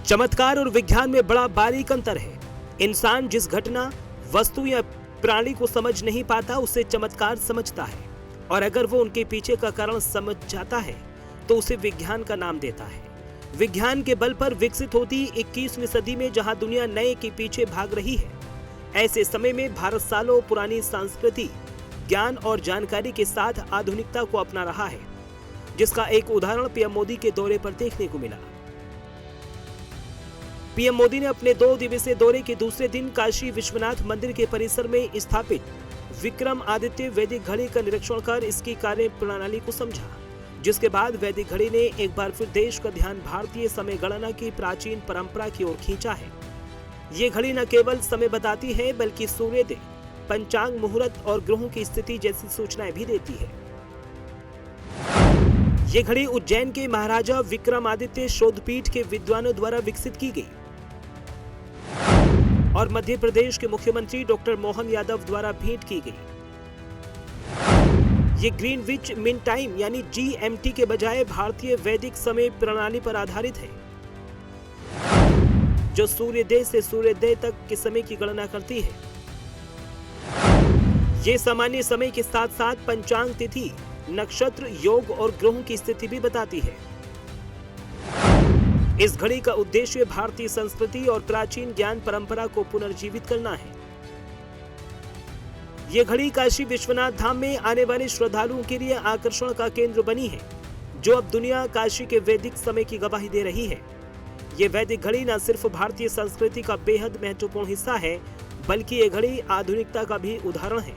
चमत्कार और विज्ञान में बड़ा बारीक अंतर है। इंसान जिस घटना, वस्तु या प्राणी को समझ नहीं पाता उसे चमत्कार समझता है, और अगर वो उनके पीछे का कारण समझ जाता है तो उसे विज्ञान का नाम देता है। विज्ञान के बल पर विकसित होती 21वीं सदी में जहां दुनिया नए के पीछे भाग रही है, ऐसे समय में भारत सालों पुरानी संस्कृति, ज्ञान और जानकारी के साथ आधुनिकता को अपना रहा है, जिसका एक उदाहरण पीएम मोदी के दौरे पर देखने को मिला। पीएम मोदी ने अपने 2 दिवसीय दौरे के दूसरे दिन काशी विश्वनाथ मंदिर के परिसर में स्थापित विक्रमादित्य वैदिक घड़ी का निरीक्षण कर इसकी कार्य प्रणाली को समझा, जिसके बाद वैदिक घड़ी ने एक बार फिर देश का ध्यान भारतीय समय गणना की प्राचीन परंपरा की ओर खींचा है। ये घड़ी न केवल समय बताती है बल्कि सूर्योदय, पंचांग, मुहूर्त और ग्रहों की स्थिति जैसी सूचनाएं भी देती है। ये घड़ी उज्जैन के महाराजा विक्रमादित्य शोधपीठ के विद्वानों द्वारा विकसित की गई और मध्य प्रदेश के मुख्यमंत्री डॉक्टर मोहन यादव द्वारा भेंट की गई। ये ग्रीनविच मीन टाइम यानी GMT के बजाय भारतीय वैदिक समय प्रणाली पर आधारित है, जो सूर्योदय से सूर्योदय तक के समय की गणना करती है। ये सामान्य समय के साथ साथ पंचांग, तिथि, नक्षत्र, योग और ग्रहों की स्थिति भी बताती है। इस घड़ी का उद्देश्य भारतीय संस्कृति और प्राचीन ज्ञान परंपरा को पुनर्जीवित करना है। ये घड़ी काशी विश्वनाथ धाम में आने वाले श्रद्धालुओं के लिए आकर्षण का केंद्र बनी है, जो अब दुनिया काशी के वैदिक समय की गवाही दे रही है। ये वैदिक घड़ी न सिर्फ भारतीय संस्कृति का बेहद महत्वपूर्ण हिस्सा है, बल्कि ये घड़ी आधुनिकता का भी उदाहरण है।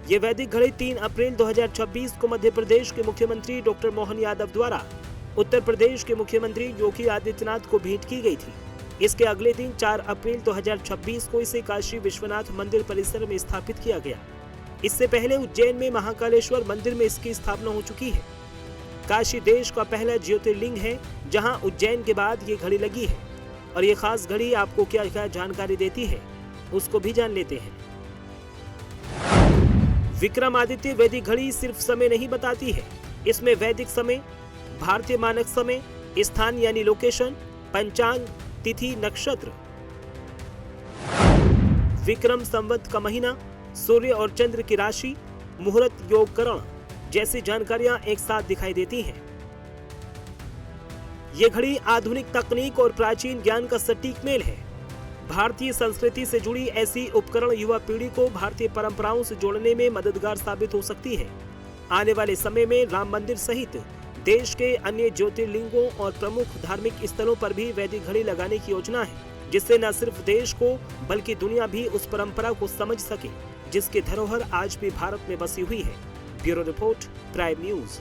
ये वैदिक घड़ी 3 अप्रैल 2026 को मध्य प्रदेश के मुख्यमंत्री डॉक्टर मोहन यादव द्वारा उत्तर प्रदेश के मुख्यमंत्री योगी आदित्यनाथ को भेंट की गई थी। इसके अगले दिन 4 अप्रैल 2026 को इसे काशी विश्वनाथ मंदिर परिसर में स्थापित किया गया। इससे पहले उज्जैन में महाकालेश्वर मंदिर में इसकी स्थापना हो चुकी है। काशी देश का पहला ज्योतिर्लिंग है जहां उज्जैन के बाद ये घड़ी लगी है, और ये खास घड़ी आपको क्या क्या जानकारी देती है उसको भी जान लेते हैं। विक्रमादित्य वैदिक घड़ी सिर्फ समय नहीं बताती है, इसमें वैदिक समय, भारतीय मानक समय, स्थान यानी लोकेशन, पंचांग, तिथि, नक्षत्र, विक्रम संवत का महीना, सूर्य और चंद्र की राशि, मुहूर्त, योगकरण जैसी जानकारियां एक साथ दिखाई देती हैं। ये घड़ी आधुनिक तकनीक और प्राचीन ज्ञान का सटीक मेल है। भारतीय संस्कृति से जुड़ी ऐसी उपकरण युवा पीढ़ी को भारतीय परंपराओं से जोड़ने में मददगार साबित हो सकती है। आने वाले समय में राम मंदिर सहित देश के अन्य ज्योतिर्लिंगों और प्रमुख धार्मिक स्थलों पर भी वैदिक घड़ी लगाने की योजना है, जिससे न सिर्फ देश को बल्कि दुनिया भी उस परंपरा को समझ सके जिसकी धरोहर आज भी भारत में बसी हुई है। Bureau report, prime news.